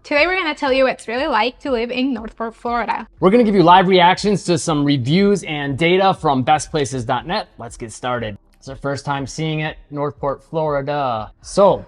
Today we're going to tell you what it's really like to live in Northport, Florida. We're going to give you live reactions to some reviews and data from bestplaces.net. Let's get started. It's our first time seeing it, Northport, Florida. So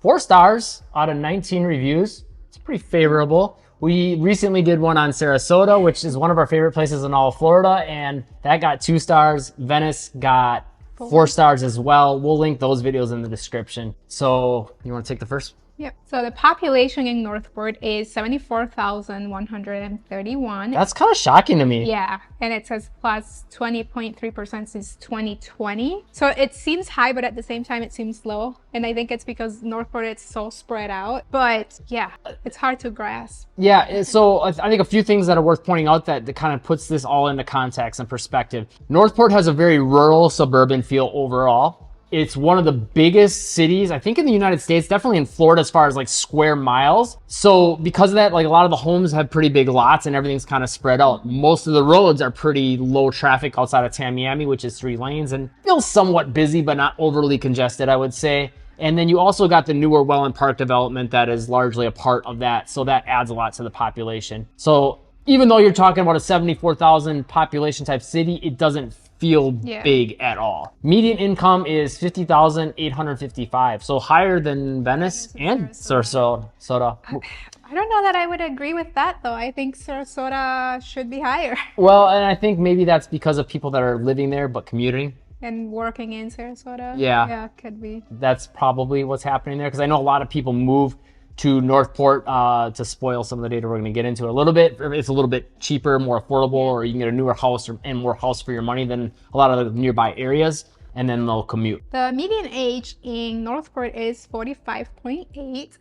4 stars out of 19 reviews. It's pretty favorable. We recently did one on Sarasota, which is one of our favorite places in all of Florida, and that got 2 stars. Venice got 4 stars as well. We'll link those videos in the description. So you want to take the first? Yep. So the population in Northport is 74,131. That's kind of shocking to me. Yeah, and it says plus 20.3% since 2020. So it seems high, but at the same time it seems low. And I think it's because Northport is so spread out. But yeah, it's hard to grasp. Yeah, so I think a few things that are worth pointing out that kind of puts this all into context and perspective. Northport has a very rural suburban feel overall. It's one of the biggest cities, I think, in the United States, definitely in Florida as far as like square miles. So because of that, like a lot of the homes have pretty big lots and everything's kind of spread out. Most of the roads are pretty low traffic outside of Tamiami, which is 3 lanes, and feels somewhat busy, but not overly congested, I would say. And then you also got the newer Welland Park development that is largely a part of that. So that adds a lot to the population. So even though you're talking about a 74,000 population type city, it doesn't feel big at all. Median income is $50,855, so higher than Venice and Sarasota. I don't know that I would agree with that, though. I think Sarasota should be higher. Well, and I think maybe that's because of people that are living there but commuting. And working in Sarasota. Yeah, could be. That's probably what's happening there, because I know a lot of people move to Northport to spoil some of the data we're going to get into a little bit. It's a little bit cheaper, more affordable, or you can get a newer house and more house for your money than a lot of the nearby areas, and then they'll commute. The median age in Northport is 45.8.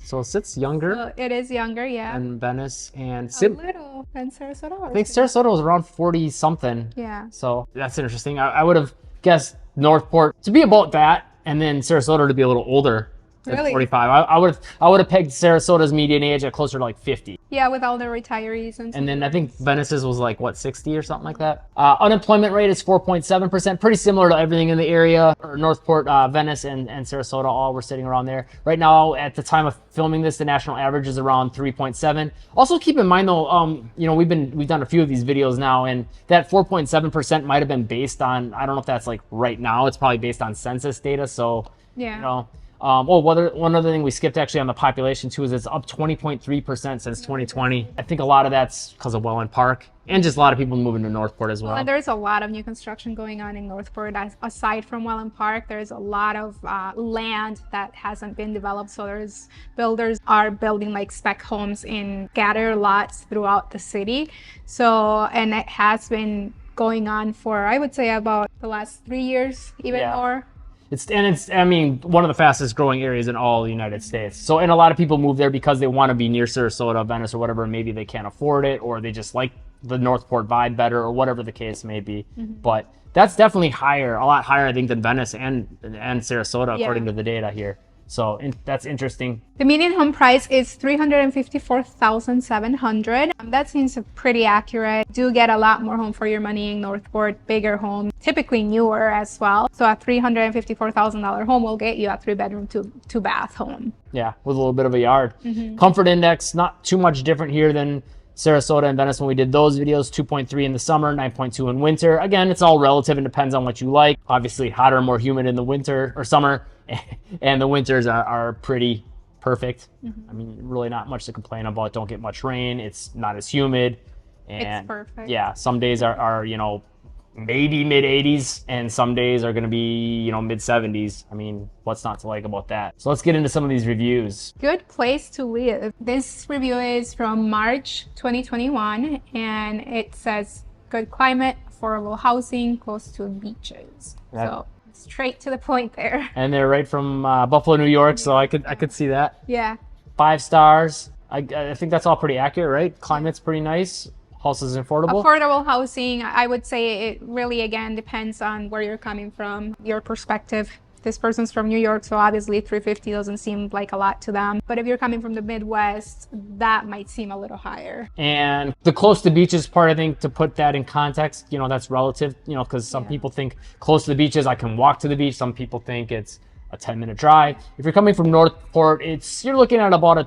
So it sits younger. So it is younger, yeah. And Venice and a little than Sarasota. I think Sarasota was around 40 something. Yeah. So that's interesting. I would have guessed Northport to be about that, and then Sarasota to be a little older. Really? 45. I would have pegged Sarasota's median age at closer to like 50. Yeah, with all the retirees and stuff. And then I think Venice's was like, what, 60 or something like that? Unemployment rate is 4.7%, pretty similar to everything in the area. Northport, Venice, and Sarasota all were sitting around there. Right now, at the time of filming this, the national average is around 3.7. Also keep in mind though, you know, we've done a few of these videos now, and that 4.7% might have been based on, I don't know if that's like right now, it's probably based on census data. So, yeah. You know, one other thing we skipped actually on the population too is it's up 20.3% since 2020. I think a lot of that's because of Welland Park and just a lot of people moving to Northport as well. And there's a lot of new construction going on in Northport. Aside from Welland Park, there's a lot of land that hasn't been developed. So builders are building like spec homes in scattered lots throughout the city. So, and it has been going on for, I would say, about the last 3 years, even more. It's I mean, one of the fastest growing areas in all the United States. So, and a lot of people move there because they want to be near Sarasota, Venice, or whatever. Maybe they can't afford it, or they just like the Northport vibe better, or whatever the case may be. But that's definitely higher, a lot higher, I think, than Venice and Sarasota, according to the data here. So that's interesting. The median home price is $354,700. That seems pretty accurate. Do get a lot more home for your money in Northport, bigger home, typically newer as well. So a $354,000 home will get you a 3-bedroom, 2-bath home. Yeah, with a little bit of a yard. Comfort index, not too much different here than Sarasota and Venice when we did those videos. 2.3 in the summer, 9.2 in winter. Again, it's all relative and depends on what you like. Obviously hotter and more humid in the winter or summer, and the winters are pretty perfect. I mean, really not much to complain about. Don't get much rain. It's not as humid. And it's perfect. Yeah, some days are you know, maybe mid 80s, and some days are going to be, you know, mid 70s. I mean, what's not to like about that? So let's get into some of these reviews. Good place to live. This review is from March 2021, and it says good climate, affordable housing, close to beaches. So straight to the point there. And they're right from Buffalo, New York, so I could see that. Yeah. 5 stars. I think that's all pretty accurate, right? Climate's pretty nice. House is affordable. Affordable housing, I would say it really, again, depends on where you're coming from, your perspective. This person's from New York, so obviously 350 doesn't seem like a lot to them. But if you're coming from the Midwest, that might seem a little higher. And the close to beaches part, I think, to put that in context, you know, that's relative, you know, because some people think close to the beaches, I can walk to the beach. Some people think it's a 10-minute drive. If you're coming from Northport, you're looking at about a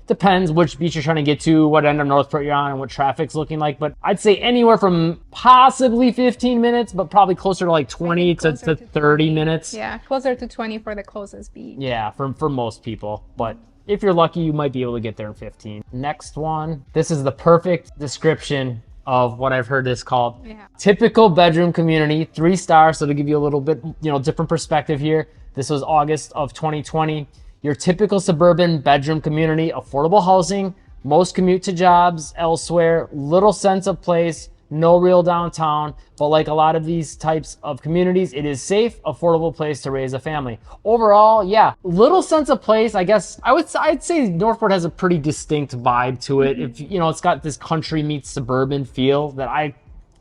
Depends which beach you're trying to get to, what end of Northport you're on, and what traffic's looking like. But I'd say anywhere from possibly 15 minutes, but probably closer to like 20 to 30 minutes. Yeah, closer to 20 for the closest beach. Yeah, for most people. But if you're lucky, you might be able to get there in 15. Next one. This is the perfect description of what I've heard this called. Yeah. Typical bedroom community, 3 stars. So to give you a little bit, different perspective here. This was August of 2020. Your typical suburban bedroom community, affordable housing, most commute to jobs elsewhere, little sense of place, no real downtown, but like a lot of these types of communities, it is safe, affordable place to raise a family. Overall, yeah, little sense of place. I guess I'd say Northport has a pretty distinct vibe to it. If it's got this country meets suburban feel that I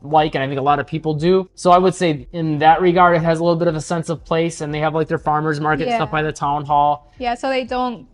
like, and I think a lot of people do. So I would say in that regard, it has a little bit of a sense of place, and they have like their farmers market stuff by the town hall. Yeah, so they don't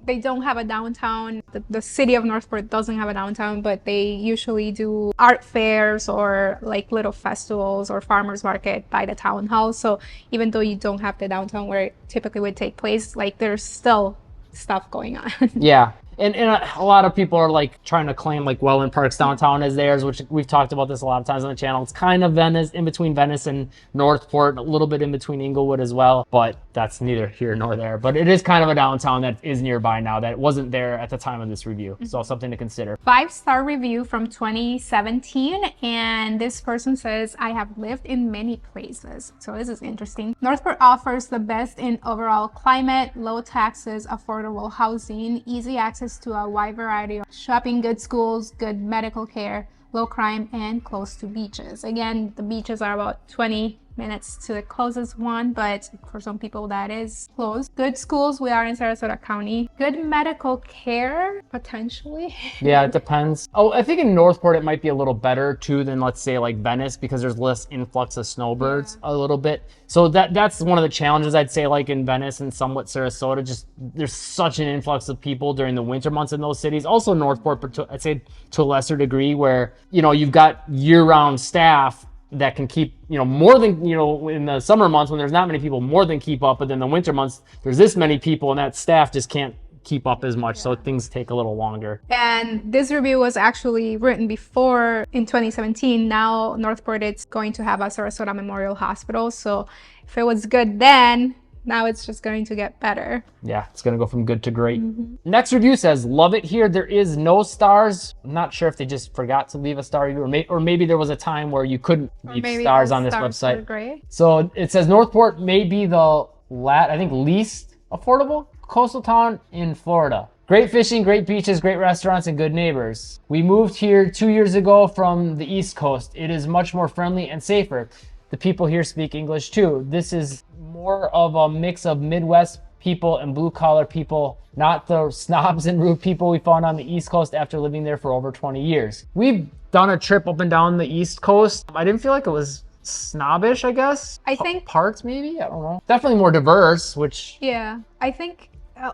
have a downtown. The city of Northport doesn't have a downtown, but they usually do art fairs or like little festivals or farmers market by the town hall. So even though you don't have the downtown where it typically would take place, like there's still stuff going on. Yeah. And a lot of people are like trying to claim like Welland Park's downtown as theirs, which we've talked about this a lot of times on the channel. It's kind of Venice, in between Venice and Northport, a little bit in between Inglewood as well, but that's neither here nor there. But it is kind of a downtown that is nearby now that wasn't there at the time of this review. So something to consider. 5-star review from 2017, and this person says, I have lived in many places. So this is interesting. Northport offers the best in overall climate, low taxes, affordable housing, easy access to a wide variety of shopping, good schools, good medical care, low crime, and close to beaches. Again, the beaches are about 20 minutes to the closest one, but for some people that is close. Good schools, we are in Sarasota County. Good medical care, potentially. Yeah, it depends. Oh, I think in Northport it might be a little better too than, let's say, like Venice, because there's less influx of snowbirds a little bit. So that's one of the challenges, I'd say, like in Venice and somewhat Sarasota. Just there's such an influx of people during the winter months in those cities. Also Northport, but I'd say to a lesser degree, where you've got year-round staff that can keep, more than, in the summer months when there's not many people, more than keep up. But then the winter months, there's this many people and that staff just can't keep up as much. So things take a little longer. And this review was actually written before in 2017. Now Northport, it's going to have a Sarasota Memorial Hospital. So if it was good then, now it's just going to get better. Yeah, it's going to go from good to great. Next review says, love it here. There is no stars. I'm not sure if they just forgot to leave a star review, or maybe there was a time where you couldn't leave stars on this website. Great. So it says Northport may be the least affordable coastal town in Florida. Great fishing, great beaches, great restaurants, and good neighbors. We moved here 2 years ago from the East Coast. It is much more friendly and safer. The people here speak English too. This is more of a mix of Midwest people and blue-collar people, not the snobs and rude people we found on the East Coast after living there for over 20 years. We've done a trip up and down the East Coast. I didn't feel like it was snobbish, I guess. I think parts maybe, I don't know. Definitely more diverse, which... Yeah, I think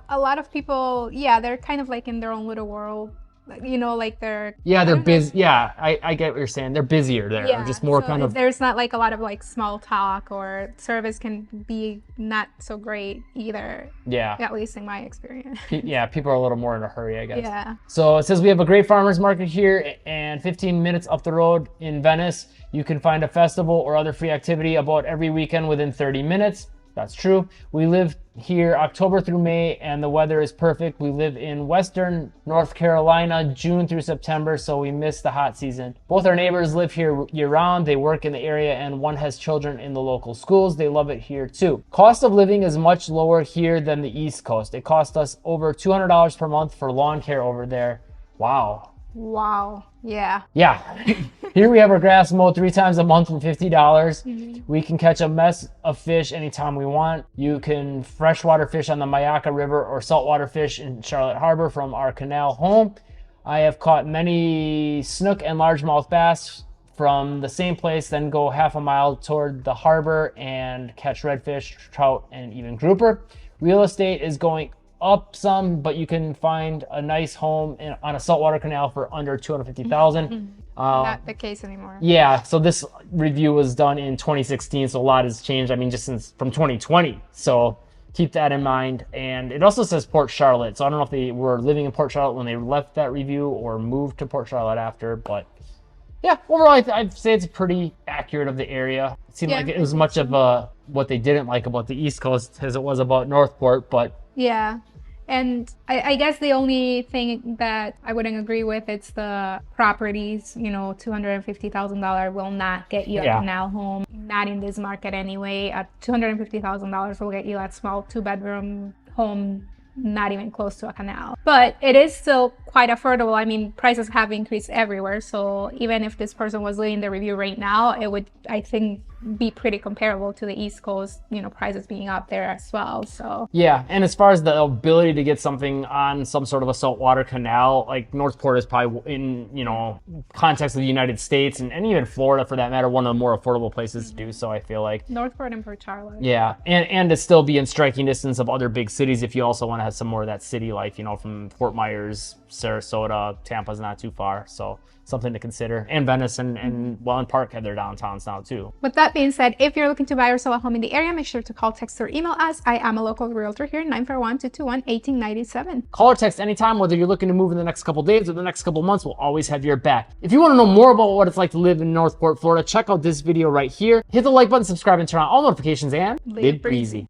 a lot of people, they're kind of like in their own little world. Like they're... Yeah, they're busy. Yeah, I get what you're saying. They're busier there. Yeah, just more so kind of... There's not like a lot of like small talk, or service can be not so great either. Yeah. At least in my experience. Yeah, people are a little more in a hurry, I guess. Yeah. So it says we have a great farmers market here, and 15 minutes up the road in Venice, you can find a festival or other free activity about every weekend within 30 minutes. That's true. We live here October through May, and the weather is perfect. We live in Western North Carolina, June through September, so we miss the hot season. Both our neighbors live here year-round. They work in the area, and one has children in the local schools. They love it here too. Cost of living is much lower here than the East Coast. It cost us over $200 per month for lawn care over there. Wow. Yeah. Here we have our grass mowed 3 times a month for $50. We can catch a mess of fish anytime we want. You can freshwater fish on the Mayaca River or saltwater fish in Charlotte Harbor from our canal home. I have caught many snook and largemouth bass from the same place, then go half a mile toward the harbor and catch redfish, trout, and even grouper. Real estate is going up some, but you can find a nice home on a saltwater canal for under $250,000. Not the case anymore. Yeah, so this review was done in 2016, so a lot has changed. I mean, just from 2020. So keep that in mind. And it also says Port Charlotte. So I don't know if they were living in Port Charlotte when they left that review or moved to Port Charlotte after, but yeah, overall, I'd say it's pretty accurate of the area. It seemed like it was much of what they didn't like about the East Coast as it was about Northport, but yeah. And I guess the only thing that I wouldn't agree with, it's the properties, you know, $250,000 will not get you a canal home, not in this market anyway. $250,000 will get you a small 2-bedroom home, not even close to a canal. But it is still quite affordable. I mean, prices have increased everywhere. So even if this person was leaving the review right now, it would, I think, be pretty comparable to the East Coast, you know, prices being up there as well. So yeah, and as far as the ability to get something on some sort of a saltwater canal, like Northport is probably in, you know, context of the United States and even Florida for that matter, one of the more affordable places to do so, I feel like. Northport and Port Charlotte. Yeah, and to still be in striking distance of other big cities if you also want to have some more of that city life, you know, from Fort Myers, Sarasota, Tampa's not too far. So something to consider. And Venice and Welland Park have their downtowns now too. With that being said, if you're looking to buy or sell a home in the area, make sure to call, text, or email us. I am a local realtor here, 941-221-1897. Call or text anytime, whether you're looking to move in the next couple days or the next couple months, we'll always have your back. If you want to know more about what it's like to live in Northport, Florida, check out this video right here. Hit the like button, subscribe, and turn on all notifications, and live breezy.